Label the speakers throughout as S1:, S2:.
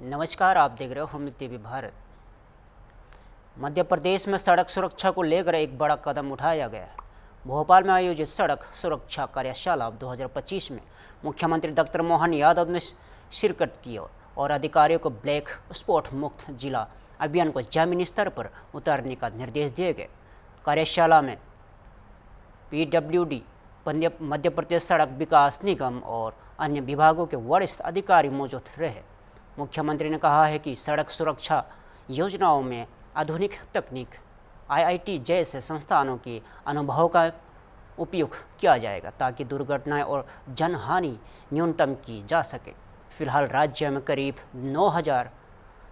S1: नमस्कार, आप देख रहे हो हम टीवी भारत। मध्य प्रदेश में सड़क सुरक्षा को लेकर एक बड़ा कदम उठाया गया है। भोपाल में आयोजित सड़क सुरक्षा कार्यशाला 2025 में मुख्यमंत्री डॉक्टर मोहन यादव ने शिरकत की और अधिकारियों को ब्लैक स्पॉट मुक्त जिला अभियान को जमीनी स्तर पर उतारने का निर्देश दिए गए। कार्यशाला में PWD, मध्य प्रदेश सड़क विकास निगम और अन्य विभागों के वरिष्ठ अधिकारी मौजूद रहे। मुख्यमंत्री ने कहा है कि सड़क सुरक्षा योजनाओं में आधुनिक तकनीक, IIT जैसे संस्थानों के अनुभव का उपयोग किया जाएगा ताकि दुर्घटनाएं और जनहानि न्यूनतम की जा सके। फिलहाल राज्य में करीब 9,000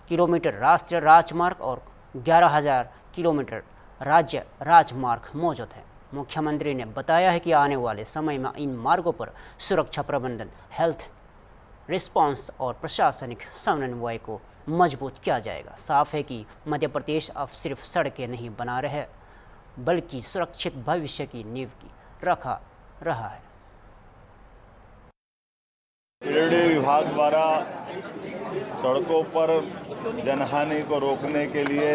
S1: किलोमीटर राष्ट्रीय राजमार्ग और 11,000 किलोमीटर राज्य राजमार्ग मौजूद है। मुख्यमंत्री ने बताया है कि आने वाले समय में इन मार्गों पर सुरक्षा प्रबंधन, हेल्थ रिस्पांस और प्रशासनिक समन्वय को मजबूत किया जाएगा। साफ है कि मध्य प्रदेश अब सिर्फ सड़कें नहीं बना रहे बल्कि सुरक्षित भविष्य की नींव की रखा रहा है।
S2: PWD विभाग द्वारा सड़कों पर जनहानि को रोकने के लिए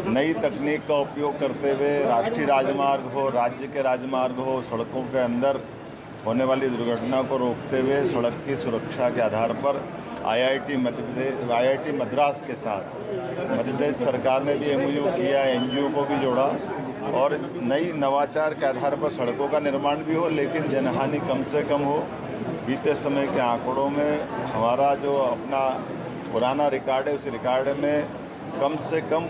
S2: नई तकनीक का उपयोग करते हुए राष्ट्रीय राजमार्ग हो, राज्य के राजमार्ग हो, सड़कों के अंदर होने वाली दुर्घटना को रोकते हुए सड़क की सुरक्षा के आधार पर IIT मद्रास के साथ मध्य प्रदेश सरकार ने भी MOU किया, NGO को भी जोड़ा और नई नवाचार के आधार पर सड़कों का निर्माण भी हो लेकिन जनहानि कम से कम हो। बीते समय के आंकड़ों में हमारा जो अपना पुराना रिकॉर्ड है उस रिकॉर्ड में कम से कम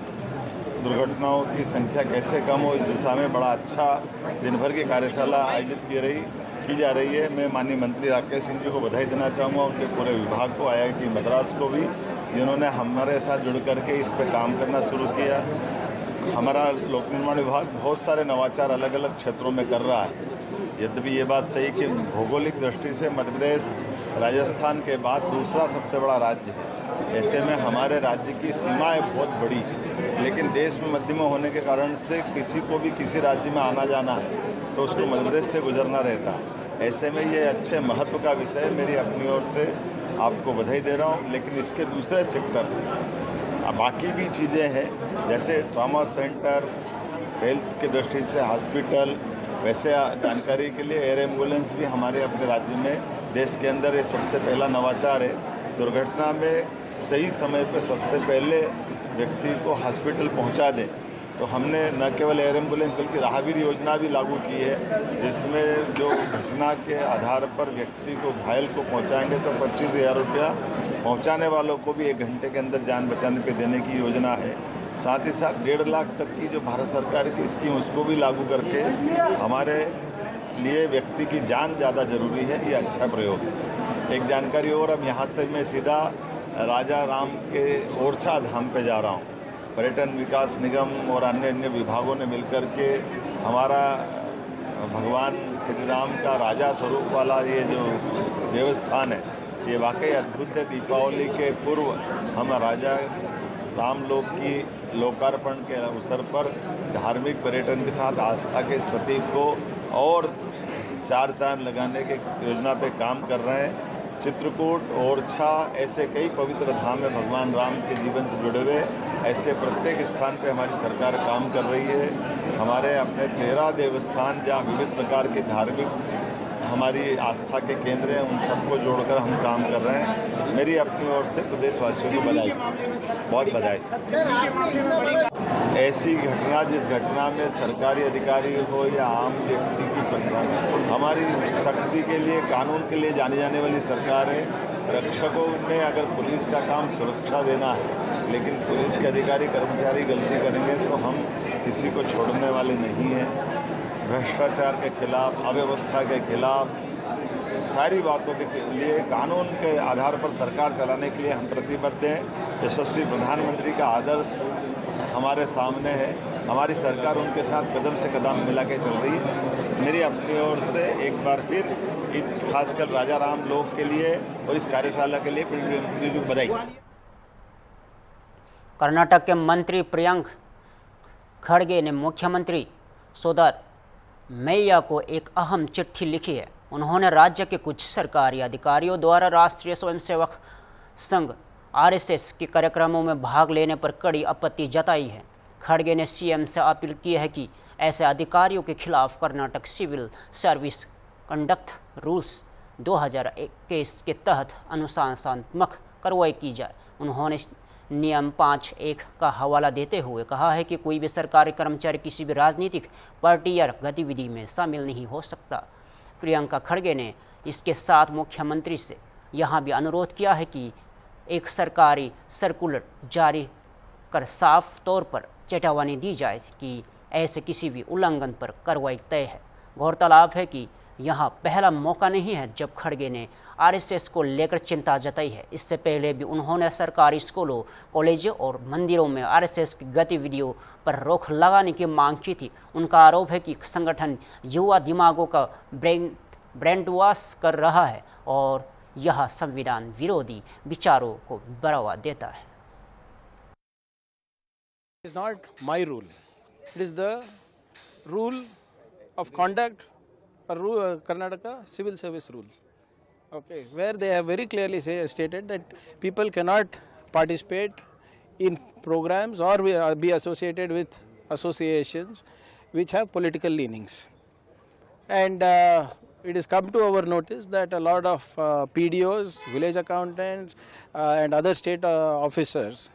S2: दुर्घटनाओं की संख्या कैसे कम हो, इस दिशा में बड़ा अच्छा दिन भर की कार्यशाला आयोजित की जा रही है। मैं माननीय मंत्री राकेश सिंह जी को बधाई देना चाहूँगा, उनके पूरे विभाग को, IIT मद्रास को भी, जिन्होंने हमारे साथ जुड़ करके इस पर काम करना शुरू किया। हमारा लोक निर्माण विभाग बहुत सारे नवाचार अलग अलग क्षेत्रों में कर रहा है। यद्यपि ये बात सही कि भौगोलिक दृष्टि से मध्य प्रदेश राजस्थान के बाद दूसरा सबसे बड़ा राज्य है। ऐसे में हमारे राज्य की सीमाएं बहुत बड़ी, लेकिन देश में मध्य में होने के कारण से किसी को भी किसी राज्य में आना जाना है तो उसको मध्य प्रदेश से गुजरना रहता है। ऐसे में ये अच्छे महत्व का विषय है। मेरी अपनी ओर से आपको बधाई दे रहा हूँ। लेकिन इसके दूसरे सेक्टर बाकी भी चीज़ें हैं, जैसे ट्रॉमा सेंटर, हेल्थ की दृष्टि से हॉस्पिटल, वैसे जानकारी के लिए एयर एम्बुलेंस भी हमारे अपने राज्य में देश के अंदर ये सबसे पहला नवाचार है। दुर्घटना में सही समय पर सबसे पहले व्यक्ति को हॉस्पिटल पहुंचा दें, तो हमने न केवल एयर एम्बुलेंस बल्कि राहगीर योजना भी लागू की है, जिसमें जो घटना के आधार पर व्यक्ति को, घायल को पहुंचाएंगे तो 25,000 रुपया, पहुंचाने वालों को भी 1 घंटे के अंदर जान बचाने पे देने की योजना है। साथ ही साथ 1.5 लाख तक की जो भारत सरकार की स्कीम उसको भी लागू करके हमारे लिए व्यक्ति की जान ज़्यादा जरूरी है। ये अच्छा प्रयोग है। एक जानकारी और, अब यहाँ से मैं सीधा राजा राम के ओरछा धाम पे जा रहा हूँ। पर्यटन विकास निगम और अन्य विभागों ने मिलकर के हमारा भगवान श्री राम का राजा स्वरूप वाला ये जो देवस्थान है, ये वाकई अद्भुत है। दीपावली के पूर्व हम राजा राम लोक की लोकार्पण के अवसर पर धार्मिक पर्यटन के साथ आस्था के इस प्रतीक को और 4 चांद लगाने के योजना पे काम कर रहे हैं। चित्रकूट, ओरछा, ऐसे कई पवित्र धाम है भगवान राम के जीवन से जुड़े हुए। ऐसे प्रत्येक स्थान पे हमारी सरकार काम कर रही है। हमारे अपने 13 देवस्थान जहाँ विविध प्रकार के धार्मिक हमारी आस्था के केंद्र हैं, उन सबको जोड़कर हम काम कर रहे हैं। मेरी अपनी ओर से प्रदेशवासियों को बधाई, बहुत बधाई। ऐसी घटना, जिस घटना में सरकारी अधिकारी हो या आम व्यक्ति की परेशानी, हमारी सख्ती के लिए, कानून के लिए जानी जाने वाली सरकार है। रक्षकों ने अगर पुलिस का काम सुरक्षा देना है, लेकिन पुलिस के अधिकारी कर्मचारी गलती करेंगे तो हम किसी को छोड़ने वाले नहीं हैं। भ्रष्टाचार के खिलाफ, अव्यवस्था के खिलाफ, सारी बातों के लिए कानून के आधार पर सरकार चलाने के लिए हम प्रतिबद्ध हैं। यशस्वी प्रधानमंत्री का आदर्श हमारे सामने है। हमारी सरकार उनके साथ कदम से कदम मिला के चल रही है। मेरी अपनी ओर से एक बार फिर खासकर राजा राम लोक के लिए और इस कार्यशाला के लिए मंत्री जी को बधाई।
S1: कर्नाटक के मंत्री प्रियंक खड़गे ने मुख्यमंत्री सोदर मैया को एक अहम चिट्ठी लिखी है। उन्होंने राज्य के कुछ सरकारी अधिकारियों द्वारा राष्ट्रीय स्वयंसेवक संघ आरएसएस के कार्यक्रमों में भाग लेने पर कड़ी आपत्ति जताई है। खड़गे ने सीएम से अपील की है कि ऐसे अधिकारियों के खिलाफ Karnataka civil service conduct rules 2021 के तहत अनुशासनात्मक कार्रवाई की जाए। उन्होंने नियम 5(1) का हवाला देते हुए कहा है कि कोई भी सरकारी कर्मचारी किसी भी राजनीतिक पार्टी या गतिविधि में शामिल नहीं हो सकता। प्रियंका खड़गे ने इसके साथ मुख्यमंत्री से यहां भी अनुरोध किया है कि एक सरकारी सर्कुलर जारी कर साफ तौर पर चेतावनी दी जाए कि ऐसे किसी भी उल्लंघन पर कार्रवाई तय है। गौरतलब है कि यहां पहला मौका नहीं है जब खड़गे ने आरएसएस को लेकर चिंता जताई है। इससे पहले भी उन्होंने सरकारी स्कूलों, कॉलेजों और मंदिरों में आरएसएस की गतिविधियों पर रोक लगाने की मांग की थी। उनका आरोप है कि संगठन युवा दिमागों का ब्रेन वॉश कर रहा है और यह संविधान विरोधी विचारों को बढ़ावा देता है।
S3: It is not my rule. It is the rule of conduct or Karnataka civil service rules. Okay, where they have very clearly stated that people cannot participate in programs or be associated with associations which have political leanings. And it has come to our notice that a lot of PDOs, village accountants and other state officers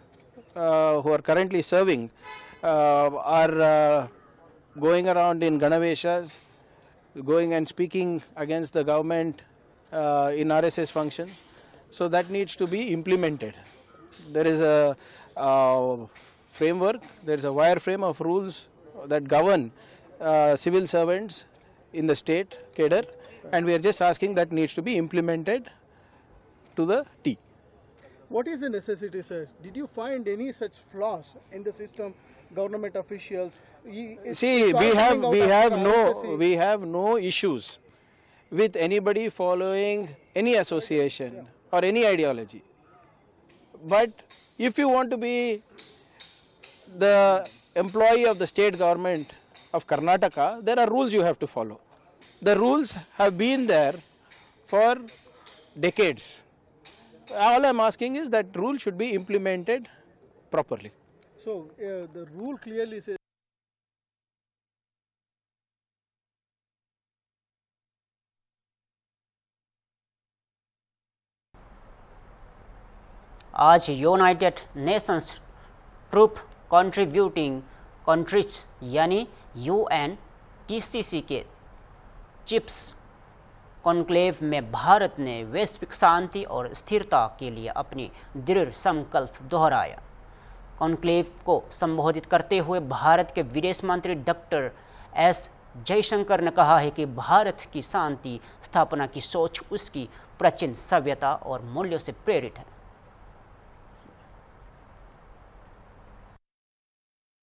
S3: who are currently serving are going around in Ganaveshas, going and speaking against the government in RSS functions. So that needs to be implemented. There is a framework, there is a wireframe of rules that govern civil servants in the state cadre, and we are just asking that needs to be implemented to the T.
S4: What is the necessity, sir? Did you find any such flaws in the system? Government officials.
S3: See, we have no issues with anybody following any association or any ideology. But if you want to be the employee of the state government of Karnataka, there are rules you have to follow. The rules have been there for decades. All I am asking is that rule should be implemented properly.
S4: So the rule clearly says
S1: आज united nations troop contributing countries यानी UNTCC के chiefs conclave में भारत ने वैश्विक शांति और स्थिरता के लिए अपनी दृढ़ संकल्प दोहराया। कॉन्क्लेव को संबोधित करते हुए भारत के विदेश मंत्री डॉक्टर एस जयशंकर ने कहा है कि भारत की शांति स्थापना की सोच उसकी प्राचीन सभ्यता और मूल्यों से प्रेरित है।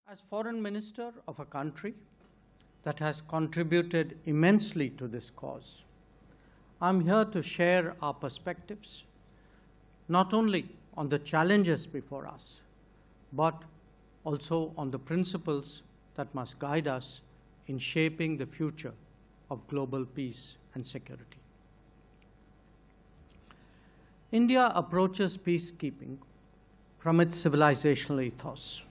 S5: As Foreign Minister of a country that has contributed immensely to this cause, I'm here to share our perspectives, not only on the challenges before us, but also on the principles that must guide us in shaping the future of global peace and security. India approaches peacekeeping from its civilizational ethos.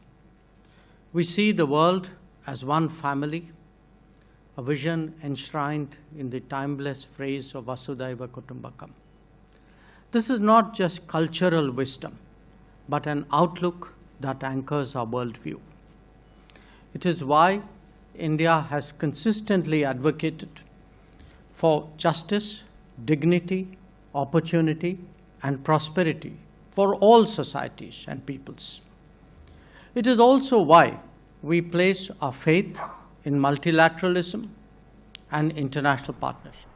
S5: We see the world as one family, a vision enshrined in the timeless phrase of Vasudhaiva Kutumbakam. This is not just cultural wisdom, but an outlook that anchors our worldview. It is why India has consistently advocated for justice, dignity, opportunity, and prosperity for all societies and peoples. It is also why we place our faith in multilateralism and international partnership.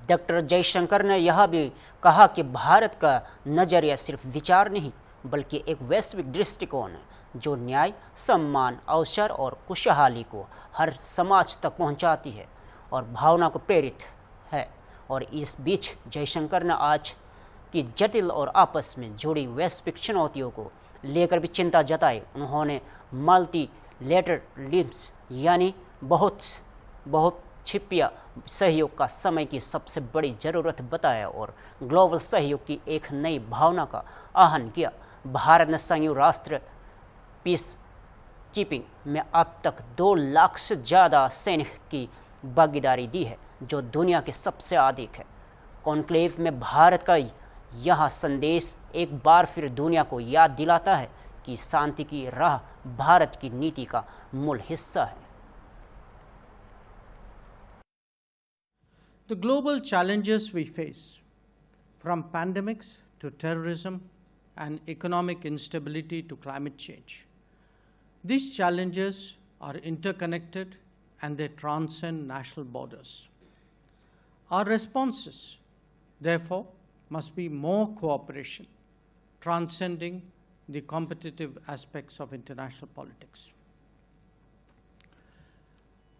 S1: Doctor Jaishankar ने यह भी कहा कि भारत का नजरिया सिर्फ विचार नहीं बल्कि एक वैश्विक दृष्टिकोण है जो न्याय, सम्मान, अवसर और खुशहाली को हर समाज तक पहुंचाती है और भावना को प्रेरित है। और इस बीच जयशंकर ने आज की जटिल और आपस में जुड़ी वैश्विक चुनौतियों को लेकर भी चिंता जताई। उन्होंने मल्टीलेटरलिज्म यानी बहुत छिपिया सहयोग का समय की सबसे बड़ी ज़रूरत बताया और ग्लोबल सहयोग की एक नई भावना का आह्वान किया। भारत ने संयुक्त राष्ट्र पीस कीपिंग में अब तक 2 लाख से ज़्यादा सैनिक की भागीदारी दी है, जो दुनिया के सबसे अधिक है। कॉन्क्लेव में भारत का यह संदेश एक बार फिर दुनिया को याद दिलाता है कि शांति की राह भारत की नीति का मूल हिस्सा है।
S5: The global challenges we face, from pandemics to terrorism and economic instability to climate change, these challenges are interconnected and they transcend national borders. Our responses, therefore, must be more cooperation, transcending the competitive aspects of international politics.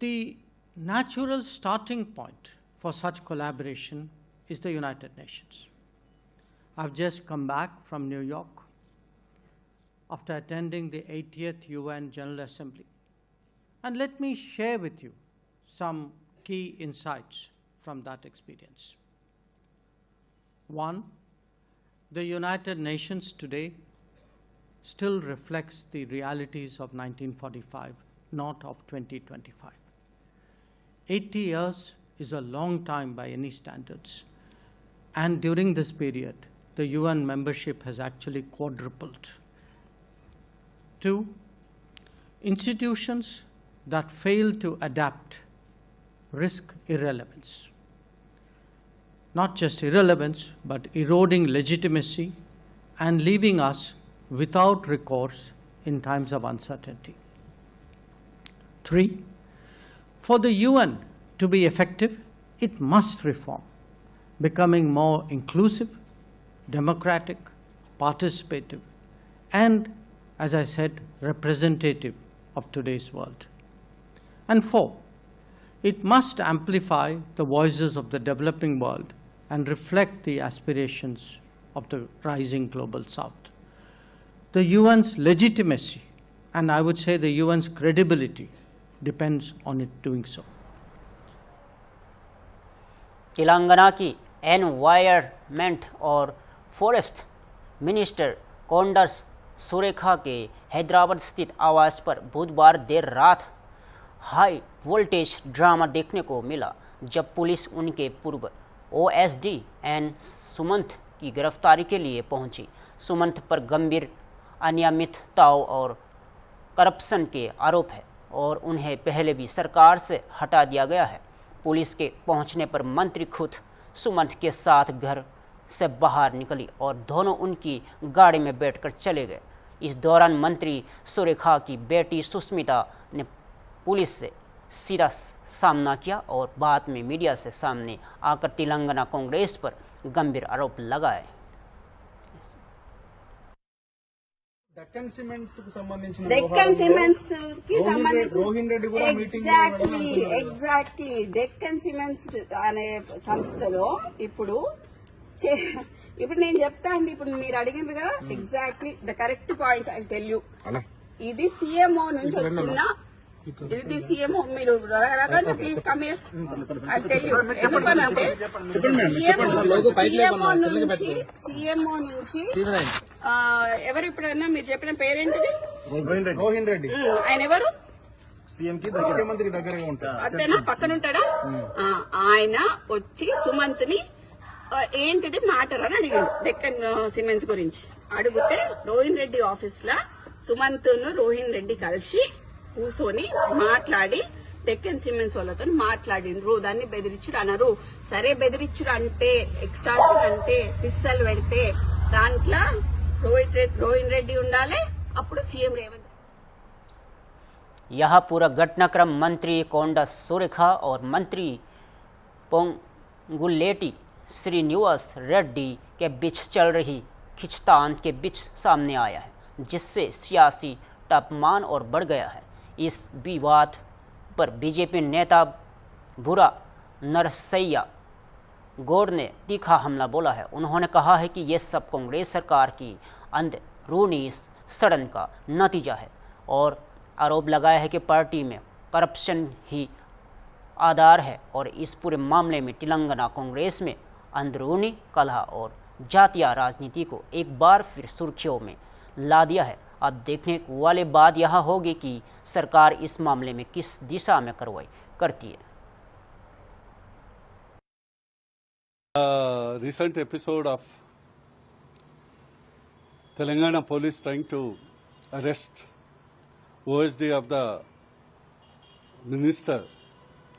S5: The natural starting point for such collaboration is the United Nations. I've just come back from New York after attending the 80th UN General Assembly. And let me share with you some key insights from that experience. One, the United Nations today still reflects the realities of 1945, not of 2025. 80 years is a long time by any standards. And during this period, the UN membership has actually quadrupled. Two, institutions that fail to adapt risk irrelevance. Not just irrelevance, but eroding legitimacy and leaving us without recourse in times of uncertainty. Three, for the UN to be effective, it must reform, becoming more inclusive, democratic, participative, and, as I said, representative of today's world. And four, it must amplify the voices of the developing world and reflect the aspirations of the rising global south. The UN's legitimacy, and I would say the UN's credibility, depends on it doing so.
S1: Telangana की environment और forest minister कोंडा सुरेखा के हैदराबाद स्थित आवास पर बुधवार देर रात high voltage drama देखने को मिला, जब पुलिस उनके पूर्व ओएसडी एन सुमंत की गिरफ्तारी के लिए पहुंची। सुमंत पर गंभीर अनियमितताओं और करप्शन के आरोप है और उन्हें पहले भी सरकार से हटा दिया गया है। पुलिस के पहुंचने पर मंत्री खुद सुमंत के साथ घर से बाहर निकली और दोनों उनकी गाड़ी में बैठकर चले गए। इस दौरान मंत्री सुरेखा की बेटी सुष्मिता ने पुलिस से सीधा सामना किया और बाद में मीडिया से सामने आकर तेलंगाना कांग्रेस पर गंभीर आरोप लगाए।
S4: డెక్కన్ సిమెంట్స్ కి సంబంధించిన
S6: డెక్కన్ సిమెంట్స్ కి సంబంధించి
S4: రోహిన్ రెడ్డి కూడా మీటింగ్
S6: ఎగ్జాక్ట్లీ డెక్కన్ సిమెంట్స్ అనే సంస్థలో ఇప్పుడు నేను చెప్తా అండి, ఇప్పుడు మీరు అడిగినారు కదా, exactly the correct point I tell you. ఇది సిఎంఓ నుంచి వచ్చిన, ఇది సిఎంఓ, మీరు please come here I tell you. ఎందుకనంటే సిఎంఓ నుంచి ఎవరు, ఇప్పుడన్నా మీరు చెప్పిన పేరేంటిది?
S4: రోహిన్ రెడ్డి.
S6: ఆయన ఎవరు?
S4: సీఎం కి ముఖ్యమంత్రికి దగ్గరగా ఉంటారు.
S6: అతను పక్కన ఉంటాడా? ఆయన వచ్చి సుమంత్ ని ఏంటిది మ్యాటర్ అని అడిగాడు డెక్కన్ సిమెంట్స్ గురించి. అడిగితే రోహిన్ రెడ్డి ఆఫీస్ లా సుమంత్ ను రోహిన్ రెడ్డి కలిసి కూర్చొని మాట్లాడి డెక్కన్ సిమెంట్స్ వాళ్ళతో మాట్లాడిండ్రు. దాన్ని బెదిరించుడు అన్నారు. సరే, బెదిరించుడు అంటే, ఎక్స్టార్షన్ అంటే, పిస్తల్ పెడితే దాంట్లో రోహిన్ రెడ్డి ఉండాలి, అప్పుడు సీఎం రేవంత్.
S1: यह पूरा घटनाक्रम मंत्री कोंडा सुरेखा और मंत्री पोंगुलेटी श्रीनिवास रेड्डी के बीच चल रही खींचतान के बीच सामने आया है, जिससे सियासी तापमान और बढ़ गया है। इस विवाद पर बीजेपी नेता बुरा नरसैया गौड़ ने तीखा हमला बोला है। उन्होंने कहा है कि ये सब कांग्रेस सरकार की अंदरूनी षड्यंत्र का नतीजा है और आरोप लगाया है कि पार्टी में करप्शन ही आधार है और इस पूरे मामले में तेलंगाना कांग्रेस में अंदरूनी कलह और जातीय राजनीति को एक बार फिर सुर्खियों में ला दिया है। अब देखने वाली बात यह होगी कि सरकार इस मामले में किस दिशा में कार्रवाई करती है।
S7: Recent episode of Telangana police trying to arrest OSD of the minister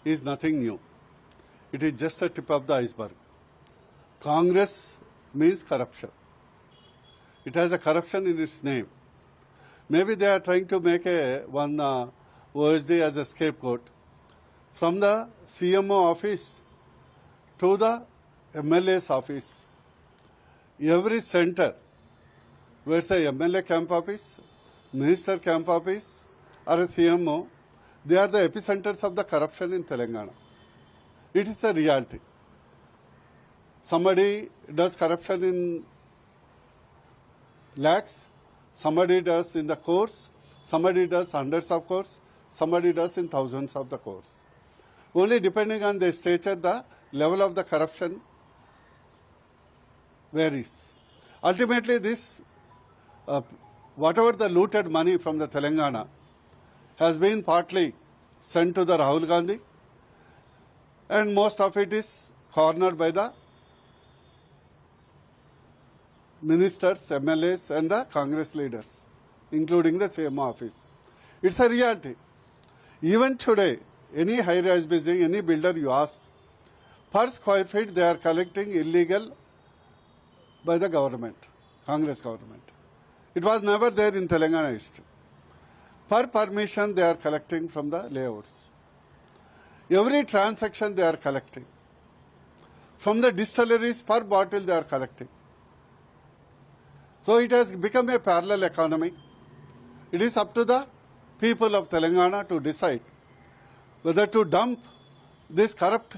S7: is nothing new. It is just the tip of the iceberg. Congress means corruption. It has a corruption in its name. Maybe they are trying to make one OSD as a scapegoat. From the CMO office to the MLA's office, every center where say MLA camp office, minister camp office or a CMO, they are the epicenters of the corruption in Telangana. It is a reality. Somebody does corruption in lakhs, somebody does in the courts, somebody does hundreds of crores, somebody does in thousands of the crores. Only depending on the stature, the level of the corruption varies. Ultimately, this whatever the looted money from the Telangana has been partly sent to the Rahul Gandhi, and most of it is cornered by the ministers, MLAs and the Congress leaders, including the CMO office. It's a reality. Even today, any high-rise building, any builder you ask, per square feet they are collecting illegal by the government, Congress government. It was never there in Telangana history. Per permission they are collecting from the layouts. Every transaction they are collecting. From the distilleries, per bottle they are collecting. So it has become a parallel economy. It is up to the people of Telangana to decide whether to dump this corrupt,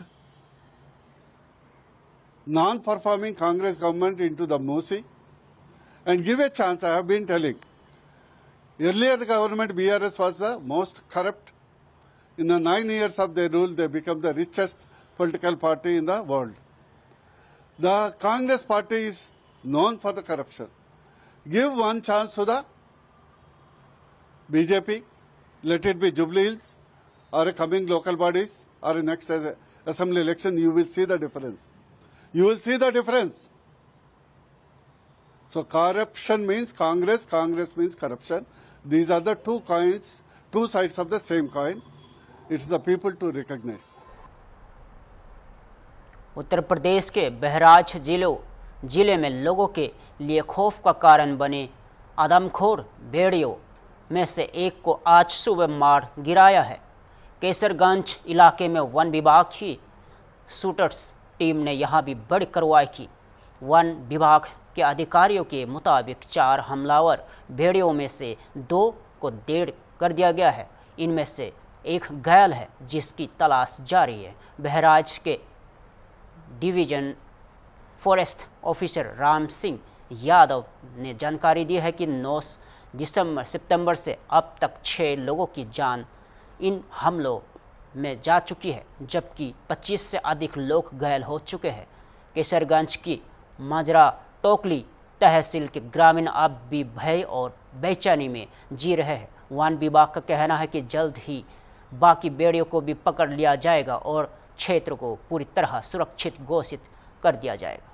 S7: non-performing Congress government into the Moosi and give a chance. I have been telling. Earlier the government BRS was the most corrupt. In the 9 years of their rule, they become the richest political party in the world. The Congress party is known for the corruption. Give one chance to the BJP, let it be Jubilee Hills or a coming local bodies or a next assembly election, you will see the difference. You will see the difference. So corruption means Congress, Congress means corruption. These are the two coins, two sides of the same coin. It's the people to recognize.
S1: Uttar Pradesh के बहराइच जिले में लोगों के लिए खौफ का कारण बने आदमखोर भेड़ियों में से एक को आज सुबह मार गिराया है। केसरगंज इलाके में वन विभाग की शूटर्स टीम ने यहां भी बड़ी कार्रवाई की। वन विभाग के अधिकारियों के मुताबिक 4 हमलावर भेड़ियों में से 2 को ढेर कर दिया गया है। इनमें से एक घायल है जिसकी तलाश जारी है। बहराइच के division forest officer Ram Singh Yadav ने जानकारी दी है कि 9 सितंबर से अब तक 6 लोगों की जान इन हमलों में जा चुकी है, जबकि 25 से अधिक लोग घायल हो चुके हैं। केसरगंज की माजरा टोकली तहसील के ग्रामीण अब भी भय और बेचैनी में जी रहे हैं। वन विभाग का कहना है कि जल्द ही बाकी भेड़ियों को भी पकड़ लिया जाएगा और क्षेत्र को पूरी तरह सुरक्षित घोषित कर दिया जाएगा।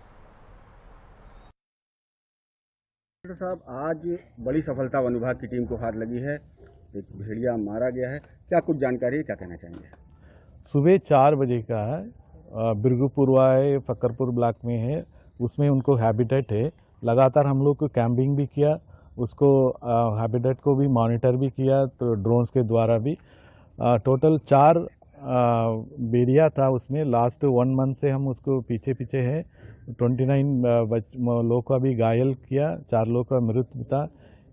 S8: डॉक्टर साहब, आज बड़ी सफलता वन विभाग की टीम को हाथ लगी है, एक भेड़िया मारा गया है, क्या कुछ जानकारी है, क्या कहना चाहेंगे?
S9: सुबह 4 बजे का है, बिरगुपुरवा है, फकरपुर ब्लॉक में है, उसमें उनको हैबिटेट है। लगातार हम लोग को कैंपिंग भी किया, उसको हैबिटेट को भी मॉनिटर भी किया, तो ड्रोन्स के द्वारा भी टोटल 4 भेड़िया था उसमें। लास्ट 1 मंथ से हम उसको पीछे हैं। 29 लोग का भी घायल किया, 4 लोग का मृत्यु था।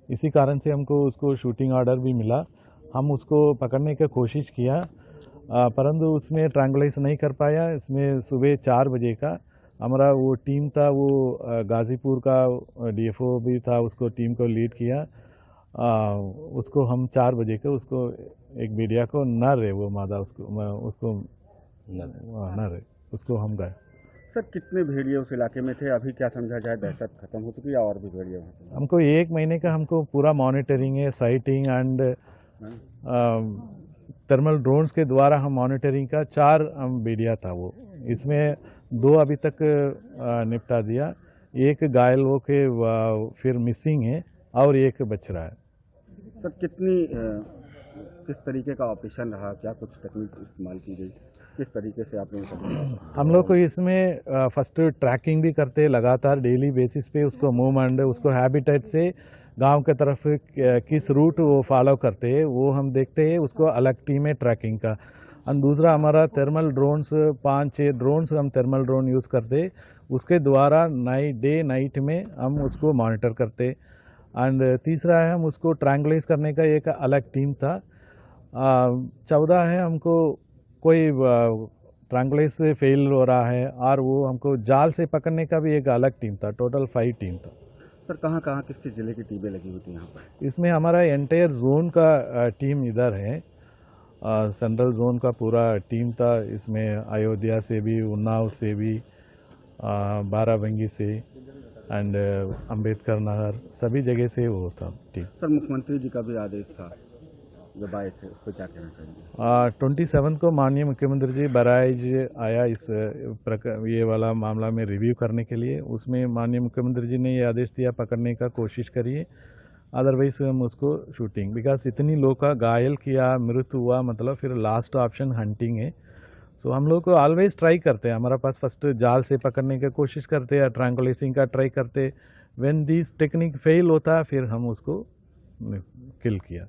S9: इसी कारण से हमको उसको शूटिंग ऑर्डर भी मिला। हम उसको पकड़ने की कोशिश किया, परंतु उसमें ट्रैंगुलाइज नहीं कर पाया। इसमें सुबह 4 बजे का हमारा वो टीम था, वो गाज़ीपुर का डीएफओ भी था, उसको टीम को लीड किया। उसको हम 4 बजे का उसको एक भेड़िया को नर है वो मादा उसको न रहे, उसको हम गए।
S8: सर कितने भेड़िए उस इलाके में थे? अभी क्या समझा जाए, दहशत खत्म हो चुकी है और भी भेड़िए वहाँ पे?
S9: हमको 1 महीने का हमको पूरा मॉनिटरिंग है, साइटिंग एंड थर्मल ड्रोन्स के द्वारा हम मॉनिटरिंग का 4 भेड़िया था वो, इसमें 2 अभी तक निपटा दिया, 1 घायल हो के फिर मिसिंग है और 1 बच रहा है।
S8: सर किस तरीके का ऑपरेशन रहा, क्या कुछ तकनीक इस्तेमाल की गई, किस तरीके से आप लोग?
S9: हम लोग को इसमें फर्स्ट ट्रैकिंग भी करते हैं लगातार डेली बेसिस पे, उसको मूवमेंट, उसको हैबिटेट से गांव के तरफ किस रूट वो फॉलो करते हैं वो हम देखते हैं, उसको अलग टीम है ट्रैकिंग का। और दूसरा हमारा थर्मल ड्रोन्स 5-6 ड्रोन्स हम थर्मल ड्रोन यूज़ करते हैं, उसके द्वारा डे नाइट में हम उसको मॉनिटर करते। एंड तीसरा है हम उसको ट्रैंगुलाइज करने का एक अलग टीम था। 14 है हमको कोई ट्रैंगुलाइज से फेल हो रहा है और वो हमको जाल से पकड़ने का भी एक अलग टीम था, टोटल 5 टीम था।
S8: सर कहाँ किसके ज़िले की टीमें लगी हुई थी यहाँ पर?
S9: इसमें हमारा एंटायर जोन का टीम इधर है, सेंट्रल जोन का पूरा टीम था, इसमें अयोध्या से भी, उन्नाव से भी, बाराबंकी से एंड अंबेडकर नगर, सभी जगह से वो था टीम।
S8: सर मुख्यमंत्री जी का भी आदेश था जब आए थे, उसको क्या कहना चाहिए?
S9: 27 को माननीय मुख्यमंत्री जी बराइज आया इस ये वाला मामला में रिव्यू करने के लिए, उसमें माननीय मुख्यमंत्री जी ने ये आदेश दिया पकड़ने का कोशिश करिए, अदरवाइज हम उसको शूटिंग, बिकॉज इतनी लोग का घायल किया, मृत्यु हुआ, मतलब फिर लास्ट ऑप्शन हंटिंग है। सो हम लोग को ऑलवेज ट्राई करते हैं, हमारा पास फर्स्ट जाल से पकड़ने की कोशिश करते हैं, ट्रैंगुलेसिंग का ट्राई करते, व्हेन दिस टेक्निक फेल होता है फिर हम उसको किल किया।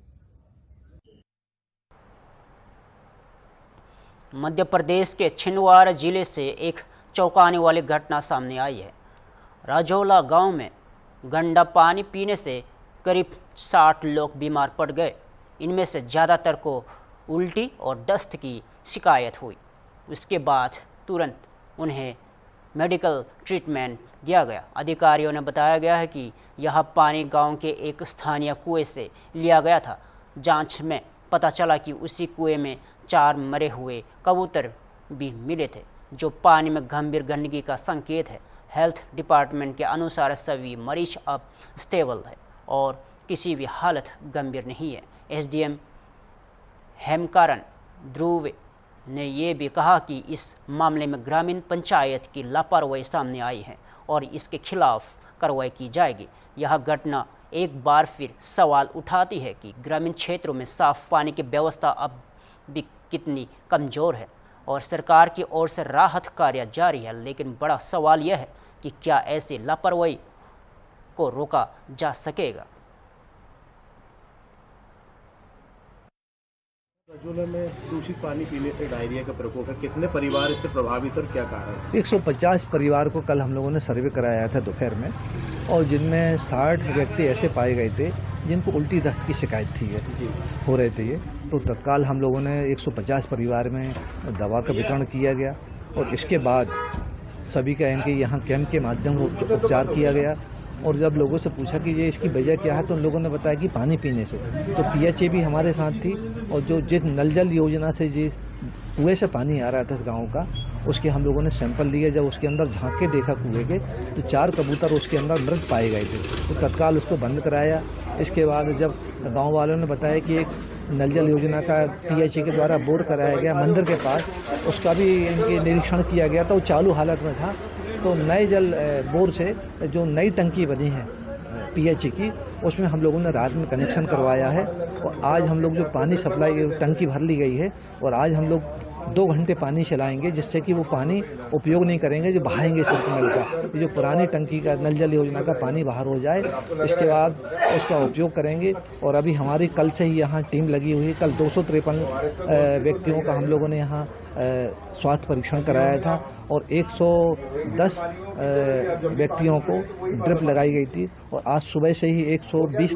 S1: मध्य प्रदेश के छिंदवाड़ा जिले से एक चौंकाने वाली घटना सामने आई है। राजौला गांव में गंदा पानी पीने से करीब 60 लोग बीमार पड़ गए। इनमें से ज़्यादातर को उल्टी और दस्त की शिकायत हुई। उसके बाद तुरंत उन्हें मेडिकल ट्रीटमेंट दिया गया। अधिकारियों ने बताया गया है कि यह पानी गांव के एक स्थानीय कुएं से लिया गया था। जांच में पता चला कि उसी कुएं में 4 मरे हुए कबूतर भी मिले थे, जो पानी में गंभीर गंदगी का संकेत है। हेल्थ डिपार्टमेंट के अनुसार सभी मरीज अब स्टेबल है और किसी भी हालत गंभीर नहीं है। एसडीएम हेमकरण ध्रुव ने यह भी कहा कि इस मामले में ग्रामीण पंचायत की लापरवाही सामने आई है और इसके खिलाफ कार्रवाई की जाएगी। यह घटना एक बार फिर सवाल उठाती है कि ग्रामीण क्षेत्रों में साफ पानी की व्यवस्था अब भी कितनी कमज़ोर है और सरकार की ओर से राहत कार्य जारी है, लेकिन बड़ा सवाल यह है कि क्या ऐसी लापरवाही को रोका जा सकेगा।
S10: राजौला में दूषित पानी पीने से डायरिया का प्रकोप है, कितने परिवार इससे प्रभावित और क्या कारण?
S11: 150 परिवार को कल हम लोगों ने सर्वे कराया था दोपहर में, और जिनमें 60 व्यक्ति ऐसे पाए गए थे जिनको उल्टी दस्त की शिकायत थी हो रहे थे ये। तो तत्काल हम लोगों ने 150 परिवार में दवा का वितरण किया गया और इसके बाद सभी का इनके यहाँ कैंप के माध्यम से उपचार किया गया। और जब लोगों से पूछा कि ये इसकी वजह क्या है तो उन लोगों ने बताया कि पानी पीने से। तो पीएचए भी हमारे साथ थी और जो जिस नल जल योजना से जिस कुएं से पानी आ रहा था इस गाँव का, उसके हम लोगों ने सैंपल लिए। जब उसके अंदर झांक के देखा कुएं के तो 4 कबूतर उसके अंदर मृत पाए गए थे, तो तत्काल उसको बंद कराया। इसके बाद जब गाँव वालों ने बताया कि एक नल जल योजना का पीएचए के द्वारा बोर कराया गया मंदिर के पास, उसका भी इनके निरीक्षण किया गया था, वो चालू हालत में था। तो नए जल बोर से जो नई टंकी बनी है पीएचई की, उसमें हम लोगों ने रात में कनेक्शन करवाया है और आज हम लोग जो पानी सप्लाई टंकी भर ली गई है और आज हम लोग 2 घंटे पानी चलाएंगे, जिससे कि वो पानी उपयोग नहीं करेंगे, जो बहाएंगे सिर्फ नल का। जो पुरानी टंकी का नल जल योजना का पानी बाहर हो जाए, इसके बाद उसका उपयोग करेंगे। और अभी हमारी कल से ही यहाँ टीम लगी हुई है। कल 253 व्यक्तियों का हम लोगों ने यहाँ स्वास्थ्य परीक्षण कराया था और 110 व्यक्तियों को ड्रिप लगाई गई थी और आज सुबह से ही 120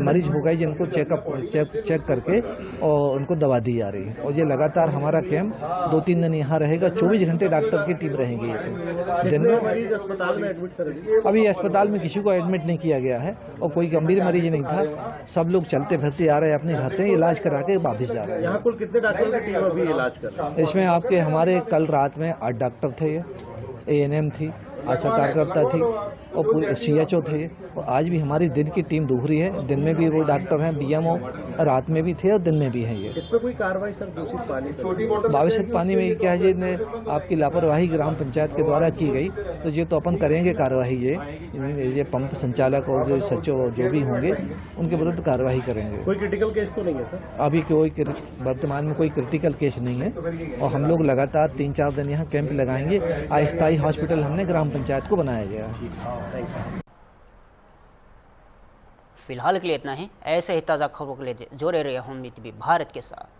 S11: मरीज हो गए जिनको चेक करके और उनको दवा दी जा रही है। और ये लगातार हमारा कैंप 2-3 दिन यहाँ रहेगा। 24 घंटे डॉक्टर की टीम रहेंगी इसमें। दिन में
S10: मरीज अस्पताल में एडमिट सर?
S11: अभी अस्पताल में किसी को एडमिट नहीं किया गया है और कोई गंभीर मरीज नहीं था। सब लोग चलते फिरते आ रहे हैं अपने घर से, इलाज करा के वापस जा रहे हैं।
S10: यहाँ कुल कितने डॉक्टर की टीम अभी इलाज कर रही है?
S11: इसमें आपके हमारे कल रात में 8 डॉक्टर थे, ANM थी, आशा कार्यकर्ता थी और पूरे CHO थे। और आज भी हमारी दिन की टीम दूसरी है। दिन में भी वो डॉक्टर हैं, BMO रात में भी थे और दिन में भी हैं। ये
S10: इस पर कोई कार्रवाई सर दूषित पानी
S11: दूषित पानी में क्या है, ये आपकी लापरवाही ग्राम पंचायत के द्वारा की गई, तो ये तो अपन करेंगे कार्रवाई। ये पंप संचालक और जो सचिव जो भी होंगे उनके विरुद्ध कार्रवाई करेंगे।
S10: कोई क्रिटिकल केस तो नहीं है सर?
S11: अभी कोई वर्तमान में कोई क्रिटिकल केस नहीं है और हम लोग लगातार 3-4 दिन यहाँ कैंप लगाएंगे। अस्थायी हॉस्पिटल हमने ग्राम पंचायत को बनाया गया है।
S1: फिलहाल के लिए इतना ही। ऐसे ही ताज़ा खबरों के लिए जुड़े रहिए हम भारत के साथ।